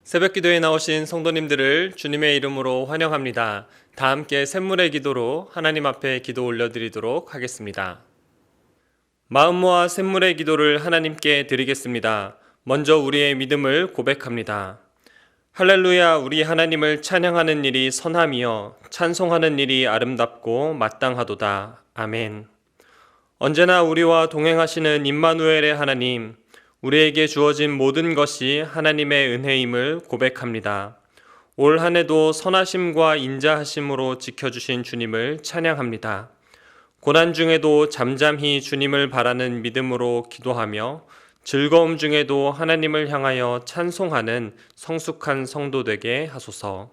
새벽 기도에 나오신 성도님들을 주님의 이름으로 환영합니다. 다 함께 샘물의 기도로 하나님 앞에 기도 올려드리도록 하겠습니다. 마음 모아 샘물의 기도를 하나님께 드리겠습니다. 먼저 우리의 믿음을 고백합니다. 할렐루야, 우리 하나님을 찬양하는 일이 선함이여 찬송하는 일이 아름답고 마땅하도다. 아멘. 언제나 우리와 동행하시는 임마누엘의 하나님, 우리에게 주어진 모든 것이 하나님의 은혜임을 고백합니다. 올 한 해도 선하심과 인자하심으로 지켜주신 주님을 찬양합니다. 고난 중에도 잠잠히 주님을 바라는 믿음으로 기도하며 즐거움 중에도 하나님을 향하여 찬송하는 성숙한 성도 되게 하소서.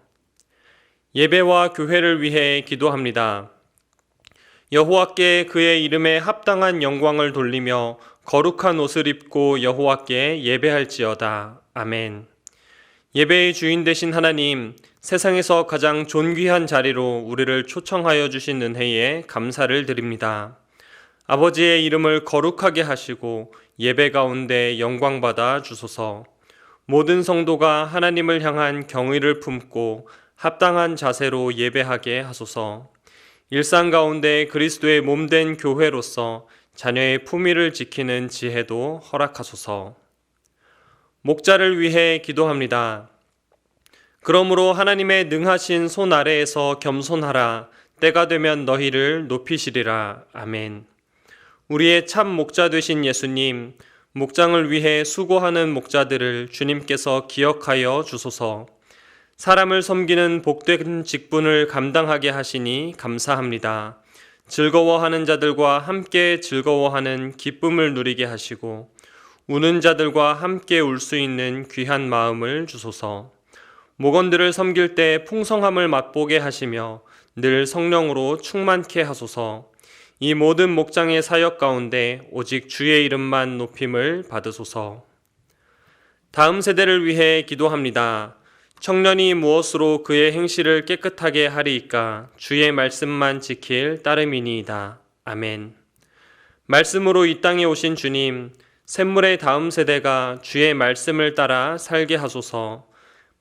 예배와 교회를 위해 기도합니다. 여호와께 그의 이름에 합당한 영광을 돌리며 거룩한 옷을 입고 여호와께 예배할지어다. 아멘. 예배의 주인 되신 하나님, 세상에서 가장 존귀한 자리로 우리를 초청하여 주신 은혜에 감사를 드립니다. 아버지의 이름을 거룩하게 하시고 예배 가운데 영광받아 주소서. 모든 성도가 하나님을 향한 경의를 품고 합당한 자세로 예배하게 하소서. 일상 가운데 그리스도의 몸된 교회로서 자녀의 품위를 지키는 지혜도 허락하소서. 목자를 위해 기도합니다. 그러므로 하나님의 능하신 손 아래에서 겸손하라. 때가 되면 너희를 높이시리라. 아멘. 우리의 참 목자 되신 예수님, 목장을 위해 수고하는 목자들을 주님께서 기억하여 주소서. 사람을 섬기는 복된 직분을 감당하게 하시니 감사합니다. 즐거워하는 자들과 함께 즐거워하는 기쁨을 누리게 하시고 우는 자들과 함께 울 수 있는 귀한 마음을 주소서. 목원들을 섬길 때 풍성함을 맛보게 하시며 늘 성령으로 충만케 하소서. 이 모든 목장의 사역 가운데 오직 주의 이름만 높임을 받으소서. 다음 세대를 위해 기도합니다. 청년이 무엇으로 그의 행실을 깨끗하게 하리이까 주의 말씀만 지킬 따름이니이다. 아멘. 말씀으로 이 땅에 오신 주님, 샘물의 다음 세대가 주의 말씀을 따라 살게 하소서.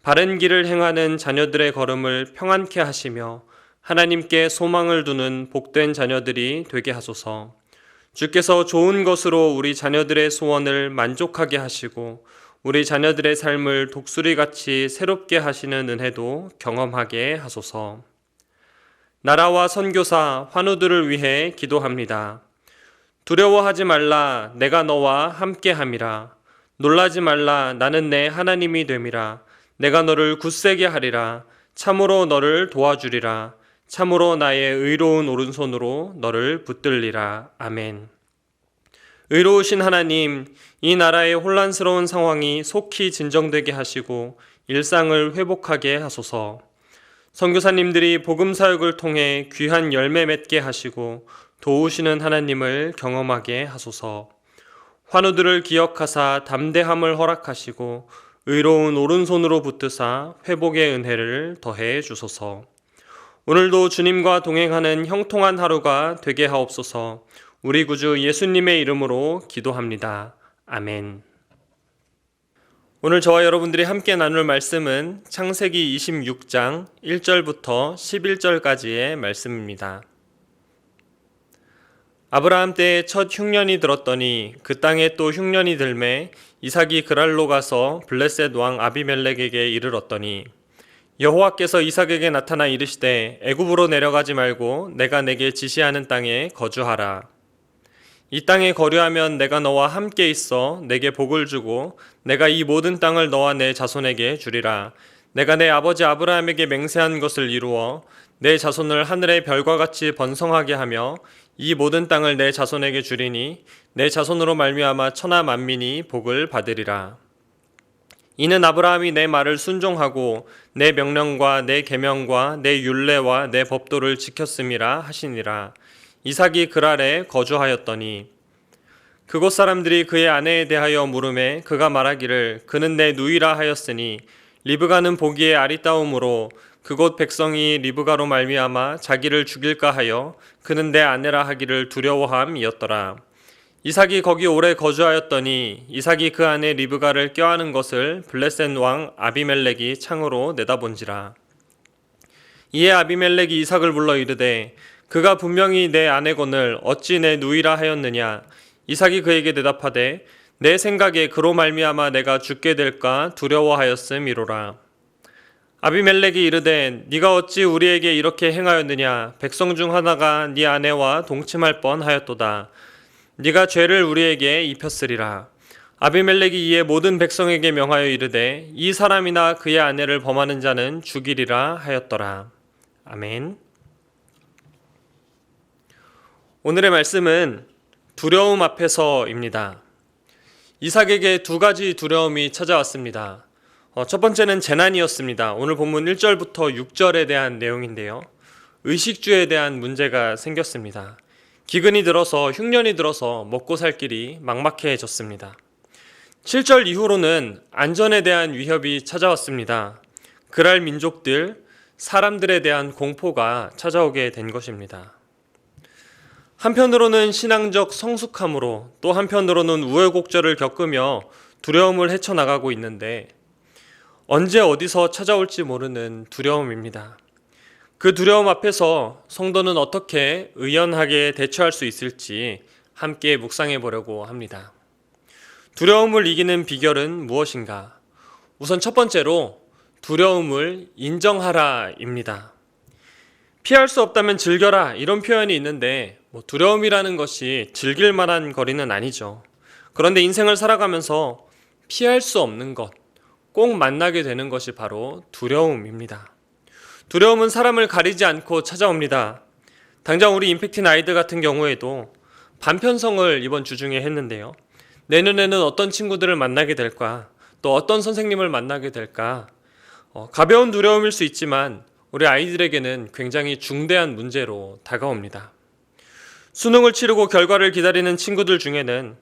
바른 길을 행하는 자녀들의 걸음을 평안케 하시며 하나님께 소망을 두는 복된 자녀들이 되게 하소서. 주께서 좋은 것으로 우리 자녀들의 소원을 만족하게 하시고 우리 자녀들의 삶을 독수리같이 새롭게 하시는 은혜도 경험하게 하소서. 나라와 선교사, 환우들을 위해 기도합니다. 두려워하지 말라, 내가 너와 함께함이라. 놀라지 말라, 나는 내 하나님이 됨이라. 내가 너를 굳세게 하리라. 참으로 너를 도와주리라. 참으로 나의 의로운 오른손으로 너를 붙들리라. 아멘. 의로우신 하나님, 이 나라의 혼란스러운 상황이 속히 진정되게 하시고 일상을 회복하게 하소서. 선교사님들이 복음 사역을 통해 귀한 열매 맺게 하시고 도우시는 하나님을 경험하게 하소서. 환우들을 기억하사 담대함을 허락하시고 의로운 오른손으로 붙드사 회복의 은혜를 더해 주소서. 오늘도 주님과 동행하는 형통한 하루가 되게 하옵소서. 우리 구주 예수님의 이름으로 기도합니다. 아멘. 오늘 저와 여러분들이 함께 나눌 말씀은 창세기 26장 1절부터 11절까지의 말씀입니다. 아브라함 때에 첫 흉년이 들었더니 그 땅에 또 흉년이 들매 이삭이 그랄로 가서 블레셋 왕 아비멜렉에게 이르렀더니 여호와께서 이삭에게 나타나 이르시되 애굽으로 내려가지 말고 내가 내게 지시하는 땅에 거주하라. 이 땅에 거류하면 내가 너와 함께 있어 내게 복을 주고 내가 이 모든 땅을 너와 내 자손에게 주리라. 내가 내 아버지 아브라함에게 맹세한 것을 이루어 내 자손을 하늘의 별과 같이 번성하게 하며 이 모든 땅을 내 자손에게 주리니 내 자손으로 말미암아 천하 만민이 복을 받으리라. 이는 아브라함이 내 말을 순종하고 내 명령과 내 계명과 내 율례와 내 법도를 지켰음이라 하시니라. 이삭이 그랄에 거주하였더니 그곳 사람들이 그의 아내에 대하여 물으매 그가 말하기를 그는 내 누이라 하였으니 리브가는 보기에 아리따움으로 그곳 백성이 리브가로 말미암아 자기를 죽일까 하여 그는 내 아내라 하기를 두려워함이었더라. 이삭이 거기 오래 거주하였더니 이삭이 그 안에 리브가를 껴안은 것을 블레셋 왕 아비멜렉이 창으로 내다본지라. 이에 아비멜렉이 이삭을 불러 이르되 그가 분명히 내 아내건을 어찌 내 누이라 하였느냐. 이삭이 그에게 대답하되 내 생각에 그로 말미암아 내가 죽게 될까 두려워하였음이로라. 아비멜렉이 이르되 네가 어찌 우리에게 이렇게 행하였느냐. 백성 중 하나가 네 아내와 동침할 뻔하였도다. 네가 죄를 우리에게 입혔으리라. 아비멜렉이 이에 모든 백성에게 명하여 이르되 이 사람이나 그의 아내를 범하는 자는 죽이리라 하였더라. 아멘. 오늘의 말씀은 두려움 앞에서입니다. 이삭에게 두 가지 두려움이 찾아왔습니다. 첫 번째는 재난이었습니다. 오늘 본문 1절부터 6절에 대한 내용인데요. 의식주에 대한 문제가 생겼습니다. 기근이 들어서 흉년이 들어서 먹고 살 길이 막막해졌습니다. 7절 이후로는 안전에 대한 위협이 찾아왔습니다. 그랄 민족들, 사람들에 대한 공포가 찾아오게 된 것입니다. 한편으로는 신앙적 성숙함으로 또 한편으로는 우여곡절을 겪으며 두려움을 헤쳐나가고 있는데 언제 어디서 찾아올지 모르는 두려움입니다. 그 두려움 앞에서 성도는 어떻게 의연하게 대처할 수 있을지 함께 묵상해 보려고 합니다. 두려움을 이기는 비결은 무엇인가? 우선 첫 번째로 두려움을 인정하라입니다. 피할 수 없다면 즐겨라 이런 표현이 있는데 두려움이라는 것이 즐길 만한 거리는 아니죠. 그런데 인생을 살아가면서 피할 수 없는 것, 꼭 만나게 되는 것이 바로 두려움입니다. 두려움은 사람을 가리지 않고 찾아옵니다. 당장 우리 임팩트 아이들 같은 경우에도 반편성을 이번 주 중에 했는데요. 내년에는 어떤 친구들을 만나게 될까? 또 어떤 선생님을 만나게 될까? 가벼운 두려움일 수 있지만 우리 아이들에게는 굉장히 중대한 문제로 다가옵니다. 수능을 치르고 결과를 기다리는 친구들 중에는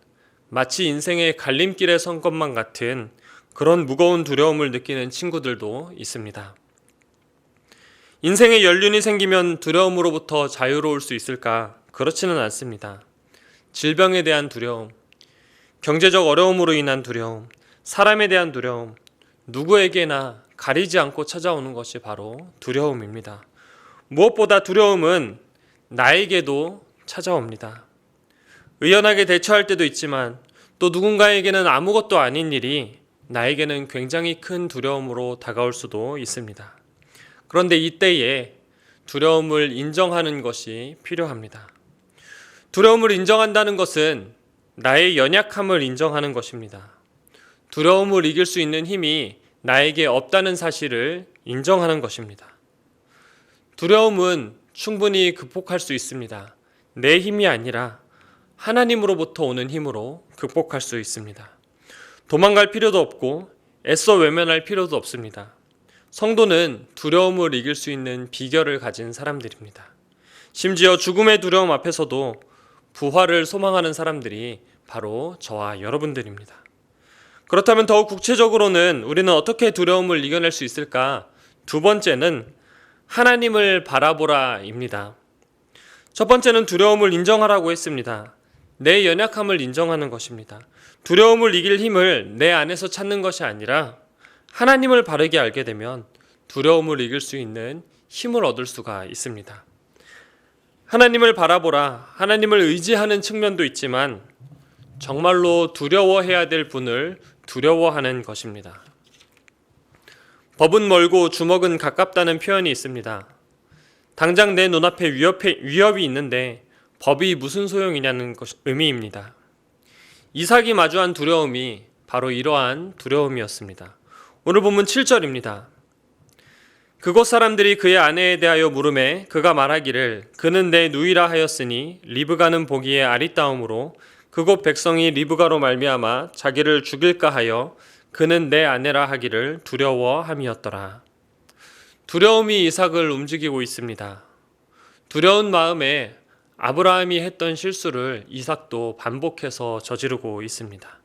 마치 인생의 갈림길에 선 것만 같은 그런 무거운 두려움을 느끼는 친구들도 있습니다. 인생에 연륜이 생기면 두려움으로부터 자유로울 수 있을까? 그렇지는 않습니다. 질병에 대한 두려움, 경제적 어려움으로 인한 두려움, 사람에 대한 두려움, 누구에게나 가리지 않고 찾아오는 것이 바로 두려움입니다. 무엇보다 두려움은 나에게도 찾아옵니다. 의연하게 대처할 때도 있지만 또 누군가에게는 아무것도 아닌 일이 나에게는 굉장히 큰 두려움으로 다가올 수도 있습니다. 그런데 이때에 두려움을 인정하는 것이 필요합니다. 두려움을 인정한다는 것은 나의 연약함을 인정하는 것입니다. 두려움을 이길 수 있는 힘이 나에게 없다는 사실을 인정하는 것입니다. 두려움은 충분히 극복할 수 있습니다. 내 힘이 아니라 하나님으로부터 오는 힘으로 극복할 수 있습니다. 도망갈 필요도 없고 애써 외면할 필요도 없습니다. 성도는 두려움을 이길 수 있는 비결을 가진 사람들입니다. 심지어 죽음의 두려움 앞에서도 부활을 소망하는 사람들이 바로 저와 여러분들입니다. 그렇다면 더욱 구체적으로는 우리는 어떻게 두려움을 이겨낼 수 있을까? 두 번째는 하나님을 바라보라입니다. 첫 번째는 두려움을 인정하라고 했습니다. 내 연약함을 인정하는 것입니다. 두려움을 이길 힘을 내 안에서 찾는 것이 아니라 하나님을 바르게 알게 되면 두려움을 이길 수 있는 힘을 얻을 수가 있습니다. 하나님을 바라보라, 하나님을 의지하는 측면도 있지만 정말로 두려워해야 될 분을 두려워하는 것입니다. 법은 멀고 주먹은 가깝다는 표현이 있습니다. 당장 내 눈앞에 위협이 있는데 법이 무슨 소용이냐는 의미입니다. 이삭이 마주한 두려움이 바로 이러한 두려움이었습니다. 오늘 본문 7절입니다. 그곳 사람들이 그의 아내에 대하여 물으매 그가 말하기를 그는 내 누이라 하였으니 리브가는 보기에 아리따움으로 그곳 백성이 리브가로 말미암아 자기를 죽일까 하여 그는 내 아내라 하기를 두려워함이었더라. 두려움이 이삭을 움직이고 있습니다. 두려운 마음에 아브라함이 했던 실수를 이삭도 반복해서 저지르고 있습니다.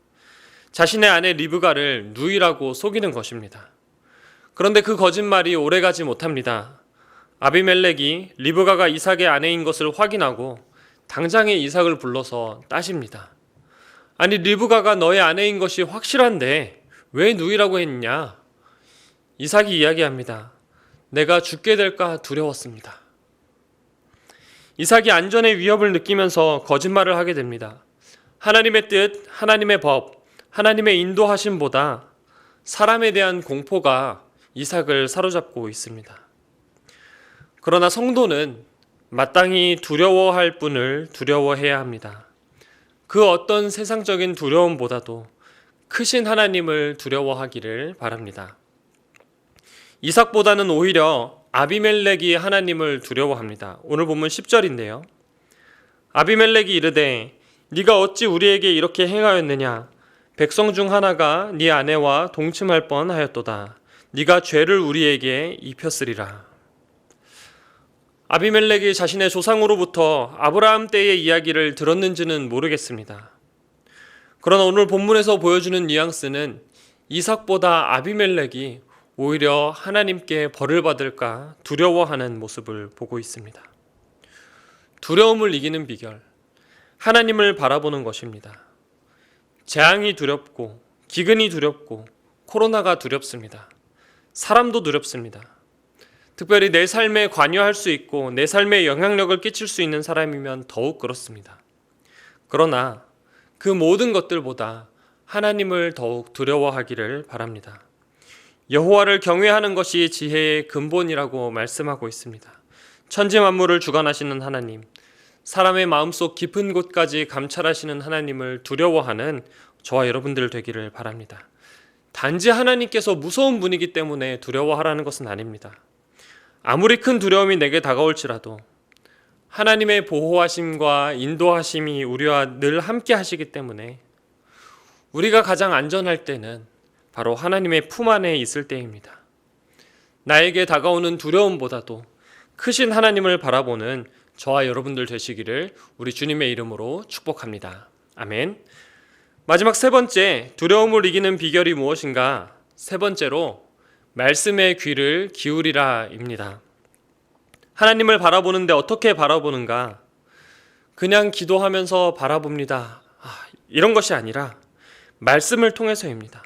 자신의 아내 리브가를 누이라고 속이는 것입니다. 그런데 그 거짓말이 오래가지 못합니다. 아비멜렉이 리브가가 이삭의 아내인 것을 확인하고 당장에 이삭을 불러서 따집니다. 아니 리브가가 너의 아내인 것이 확실한데 왜 누이라고 했냐? 이삭이 이야기합니다. 내가 죽게 될까 두려웠습니다. 이삭이 안전의 위협을 느끼면서 거짓말을 하게 됩니다. 하나님의 뜻, 하나님의 법, 하나님의 인도하심보다 사람에 대한 공포가 이삭을 사로잡고 있습니다. 그러나 성도는 마땅히 두려워할 분을 두려워해야 합니다. 그 어떤 세상적인 두려움보다도 크신 하나님을 두려워하기를 바랍니다. 이삭보다는 오히려 아비멜렉이 하나님을 두려워합니다. 오늘 본문 10절인데요. 아비멜렉이 이르되 네가 어찌 우리에게 이렇게 행하였느냐? 백성 중 하나가 네 아내와 동침할 뻔하였도다. 네가 죄를 우리에게 입혔으리라. 아비멜렉이 자신의 조상으로부터 아브라함 때의 이야기를 들었는지는 모르겠습니다. 그러나 오늘 본문에서 보여주는 뉘앙스는 이삭보다 아비멜렉이 오히려 하나님께 벌을 받을까 두려워하는 모습을 보고 있습니다. 두려움을 이기는 비결, 하나님을 바라보는 것입니다. 재앙이 두렵고 기근이 두렵고 코로나가 두렵습니다. 사람도 두렵습니다. 특별히 내 삶에 관여할 수 있고 내 삶에 영향력을 끼칠 수 있는 사람이면 더욱 그렇습니다. 그러나 그 모든 것들보다 하나님을 더욱 두려워하기를 바랍니다. 여호와를 경외하는 것이 지혜의 근본이라고 말씀하고 있습니다. 천지 만물을 주관하시는 하나님, 사람의 마음속 깊은 곳까지 감찰하시는 하나님을 두려워하는 저와 여러분들 되기를 바랍니다. 단지 하나님께서 무서운 분이기 때문에 두려워하라는 것은 아닙니다. 아무리 큰 두려움이 내게 다가올지라도 하나님의 보호하심과 인도하심이 우리와 늘 함께 하시기 때문에 우리가 가장 안전할 때는 바로 하나님의 품 안에 있을 때입니다. 나에게 다가오는 두려움보다도 크신 하나님을 바라보는 저와 여러분들 되시기를 우리 주님의 이름으로 축복합니다. 아멘. 마지막 세 번째, 두려움을 이기는 비결이 무엇인가? 세 번째로 말씀의 귀를 기울이라입니다. 하나님을 바라보는데 어떻게 바라보는가? 그냥 기도하면서 바라봅니다. 이런 것이 아니라 말씀을 통해서입니다.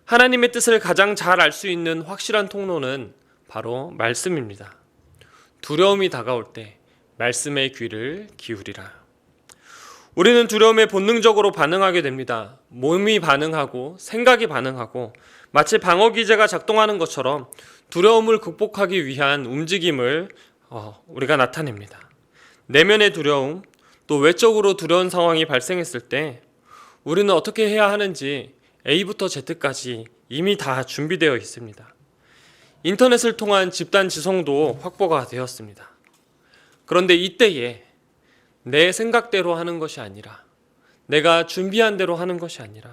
하나님의 뜻을 가장 잘 알 수 있는 확실한 통로는 바로 말씀입니다. 두려움이 다가올 때 말씀의 귀를 기울이라. 우리는 두려움에 본능적으로 반응하게 됩니다. 몸이 반응하고 생각이 반응하고 마치 방어 기제가 작동하는 것처럼 두려움을 극복하기 위한 움직임을 우리가 나타냅니다. 내면의 두려움, 또 외적으로 두려운 상황이 발생했을 때 우리는 어떻게 해야 하는지 A부터 Z까지 이미 다 준비되어 있습니다. 인터넷을 통한 집단 지성도 확보가 되었습니다. 그런데 이때에 내 생각대로 하는 것이 아니라 내가 준비한 대로 하는 것이 아니라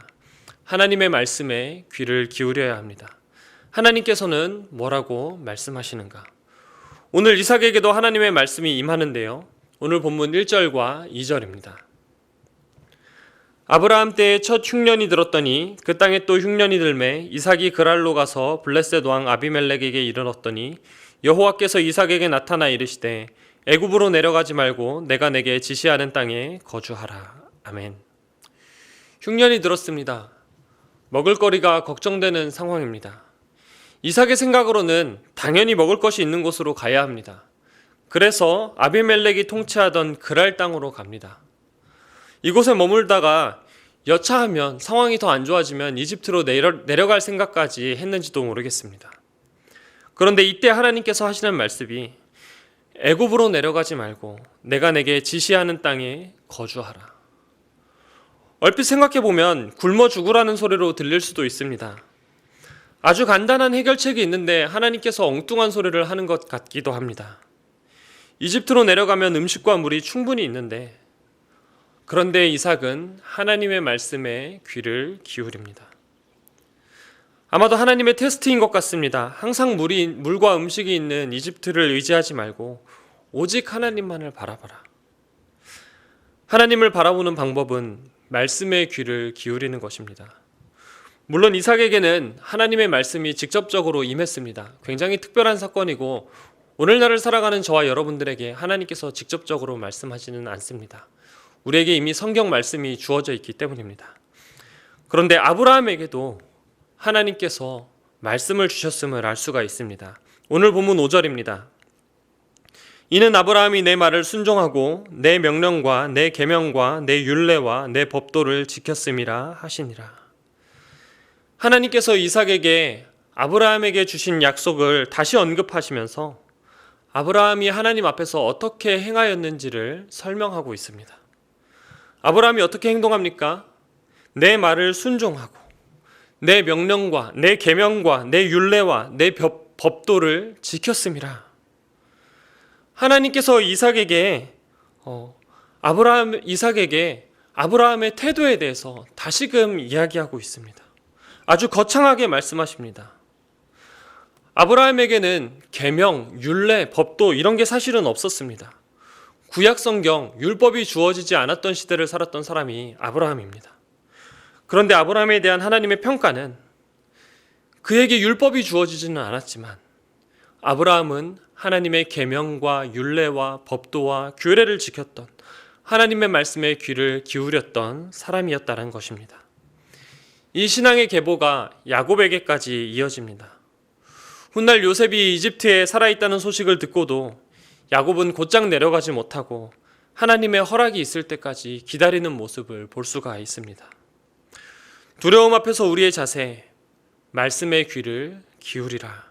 하나님의 말씀에 귀를 기울여야 합니다. 하나님께서는 뭐라고 말씀하시는가? 오늘 이삭에게도 하나님의 말씀이 임하는데요. 오늘 본문 1절과 2절입니다. 아브라함 때에 첫 흉년이 들었더니 그 땅에 또 흉년이 들매 이삭이 그랄로 가서 블레셋 왕 아비멜렉에게 이르렀더니 여호와께서 이삭에게 나타나 이르시되 애굽으로 내려가지 말고 내가 내게 지시하는 땅에 거주하라. 아멘. 흉년이 들었습니다. 먹을거리가 걱정되는 상황입니다. 이삭의 생각으로는 당연히 먹을 것이 있는 곳으로 가야 합니다. 그래서 아비멜렉이 통치하던 그랄 땅으로 갑니다. 이곳에 머물다가 여차하면 상황이 더 안 좋아지면 이집트로 내려갈 생각까지 했는지도 모르겠습니다. 그런데 이때 하나님께서 하시는 말씀이 애굽으로 내려가지 말고 내가 내게 지시하는 땅에 거주하라. 얼핏 생각해보면 굶어 죽으라는 소리로 들릴 수도 있습니다. 아주 간단한 해결책이 있는데 하나님께서 엉뚱한 소리를 하는 것 같기도 합니다. 이집트로 내려가면 음식과 물이 충분히 있는데 그런데 이삭은 하나님의 말씀에 귀를 기울입니다. 아마도 하나님의 테스트인 것 같습니다. 항상 물과 음식이 있는 이집트를 의지하지 말고 오직 하나님만을 바라봐라. 하나님을 바라보는 방법은 말씀의 귀를 기울이는 것입니다. 물론 이삭에게는 하나님의 말씀이 직접적으로 임했습니다. 굉장히 특별한 사건이고 오늘날을 살아가는 저와 여러분들에게 하나님께서 직접적으로 말씀하지는 않습니다. 우리에게 이미 성경 말씀이 주어져 있기 때문입니다. 그런데 아브라함에게도 하나님께서 말씀을 주셨음을 알 수가 있습니다. 오늘 본문 5절입니다. 이는 아브라함이 내 말을 순종하고 내 명령과 내 계명과 내 율례와 내 법도를 지켰음이라 하시니라. 하나님께서 이삭에게 아브라함에게 주신 약속을 다시 언급하시면서 아브라함이 하나님 앞에서 어떻게 행하였는지를 설명하고 있습니다. 아브라함이 어떻게 행동합니까? 내 말을 순종하고 내 명령과 내 계명과 내 율례와 내 법도를 지켰음이라. 하나님께서 이삭에게 아브라함의 태도에 대해서 다시금 이야기하고 있습니다. 아주 거창하게 말씀하십니다. 아브라함에게는 계명, 율례, 법도 이런 게 사실은 없었습니다. 구약 성경, 율법이 주어지지 않았던 시대를 살았던 사람이 아브라함입니다. 그런데 아브라함에 대한 하나님의 평가는 그에게 율법이 주어지지는 않았지만 아브라함은 하나님의 계명과 율례와 법도와 규례를 지켰던 하나님의 말씀에 귀를 기울였던 사람이었다는 것입니다. 이 신앙의 계보가 야곱에게까지 이어집니다. 훗날 요셉이 이집트에 살아있다는 소식을 듣고도 야곱은 곧장 내려가지 못하고 하나님의 허락이 있을 때까지 기다리는 모습을 볼 수가 있습니다. 두려움 앞에서 우리의 자세, 말씀의 귀를 기울이라.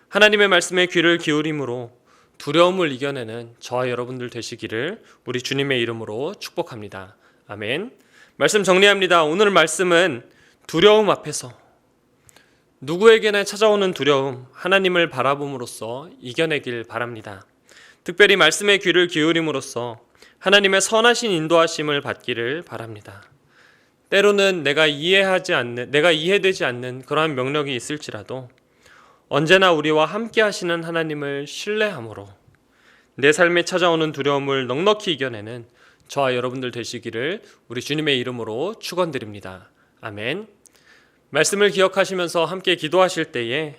하나님의 말씀에 귀를 기울임으로 두려움을 이겨내는 저와 여러분들 되시기를 우리 주님의 이름으로 축복합니다. 아멘. 말씀 정리합니다. 오늘 말씀은 두려움 앞에서 누구에게나 찾아오는 두려움, 하나님을 바라봄으로써 이겨내길 바랍니다. 특별히 말씀의 귀를 기울임으로써 하나님의 선하신 인도하심을 받기를 바랍니다. 때로는 내가 이해되지 않는 그러한 명령이 있을지라도 언제나 우리와 함께 하시는 하나님을 신뢰함으로 내 삶에 찾아오는 두려움을 넉넉히 이겨내는 저와 여러분들 되시기를 우리 주님의 이름으로 축원드립니다. 아멘. 말씀을 기억하시면서 함께 기도하실 때에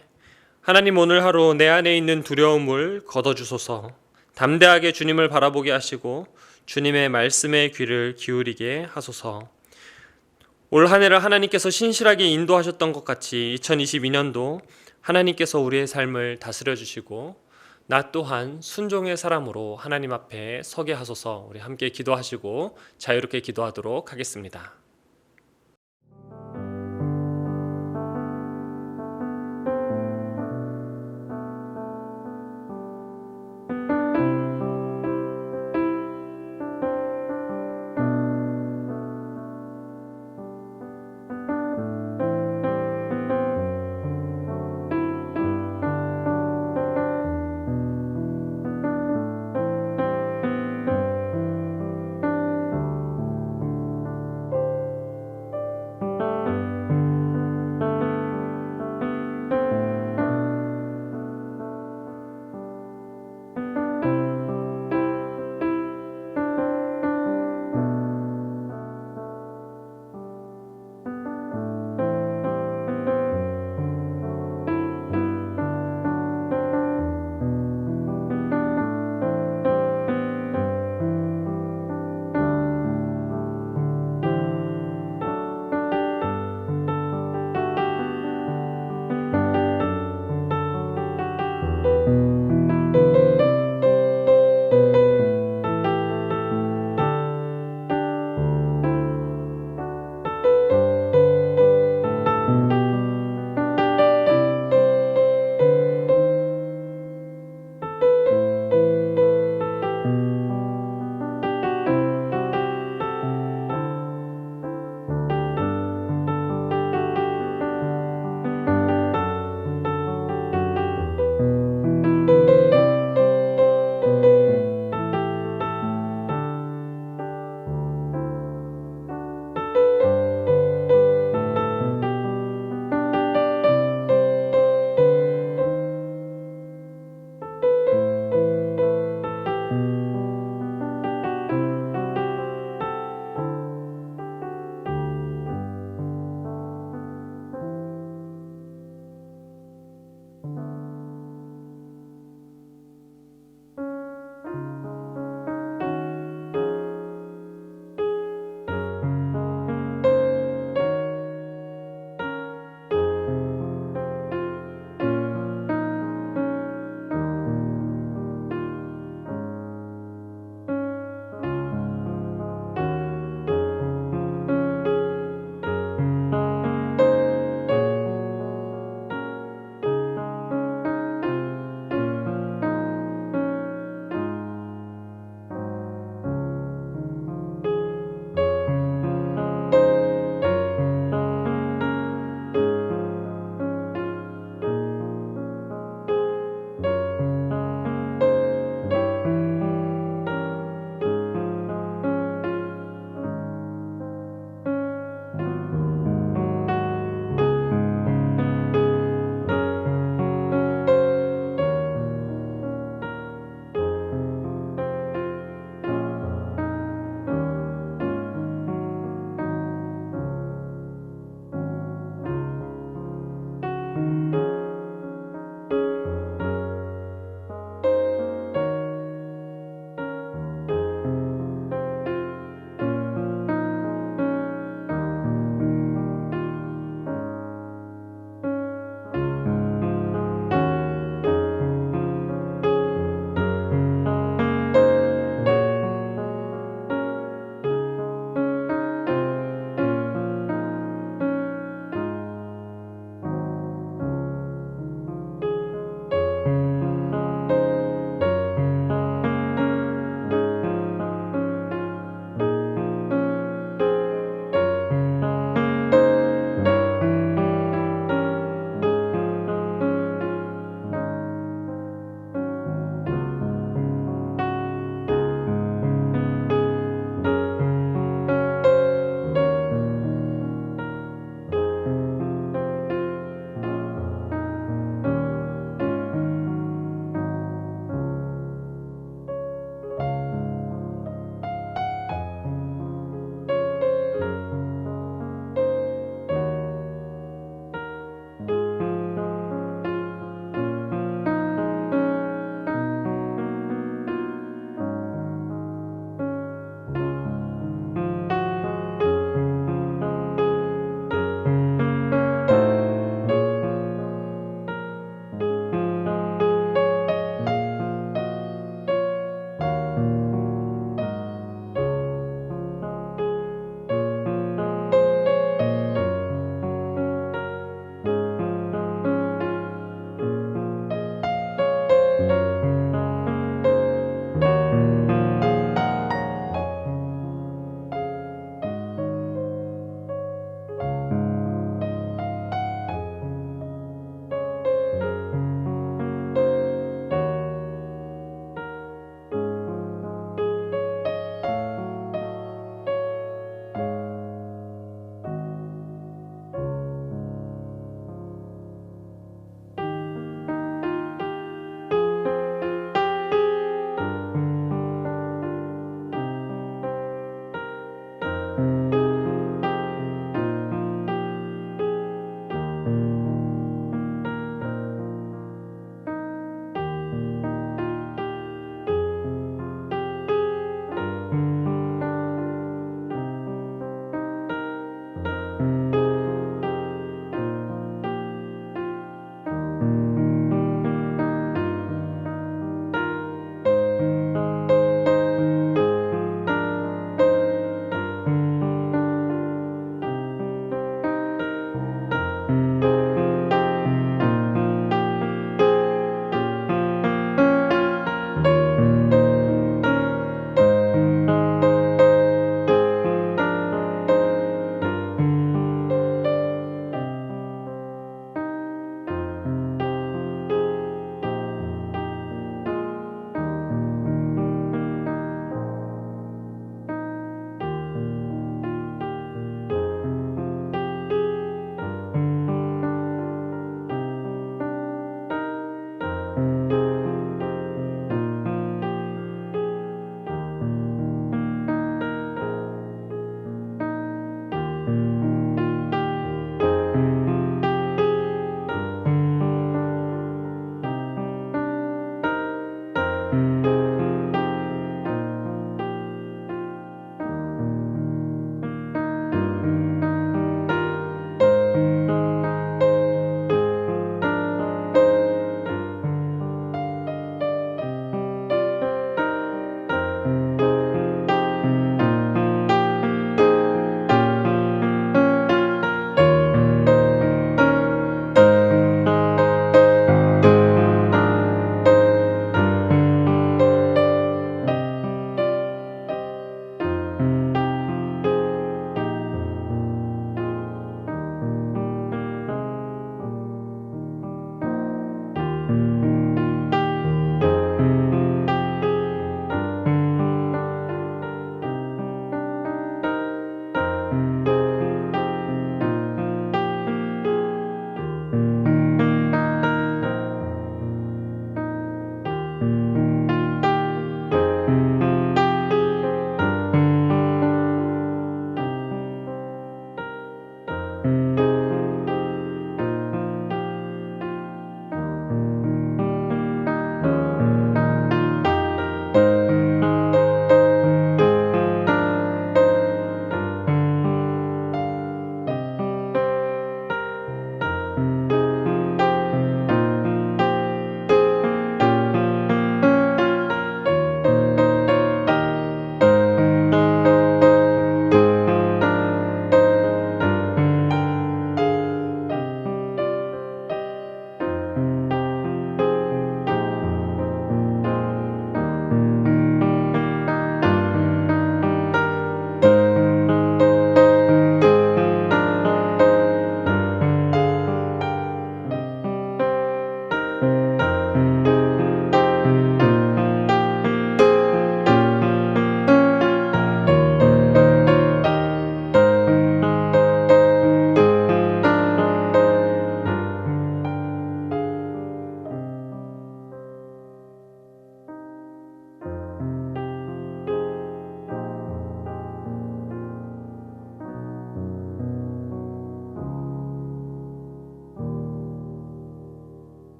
하나님 오늘 하루 내 안에 있는 두려움을 걷어주소서, 담대하게 주님을 바라보게 하시고 주님의 말씀에 귀를 기울이게 하소서. 올 한 해를 하나님께서 신실하게 인도하셨던 것 같이 2022년도 하나님께서 우리의 삶을 다스려 주시고 나 또한 순종의 사람으로 하나님 앞에 서게 하소서. 우리 함께 기도하시고 자유롭게 기도하도록 하겠습니다.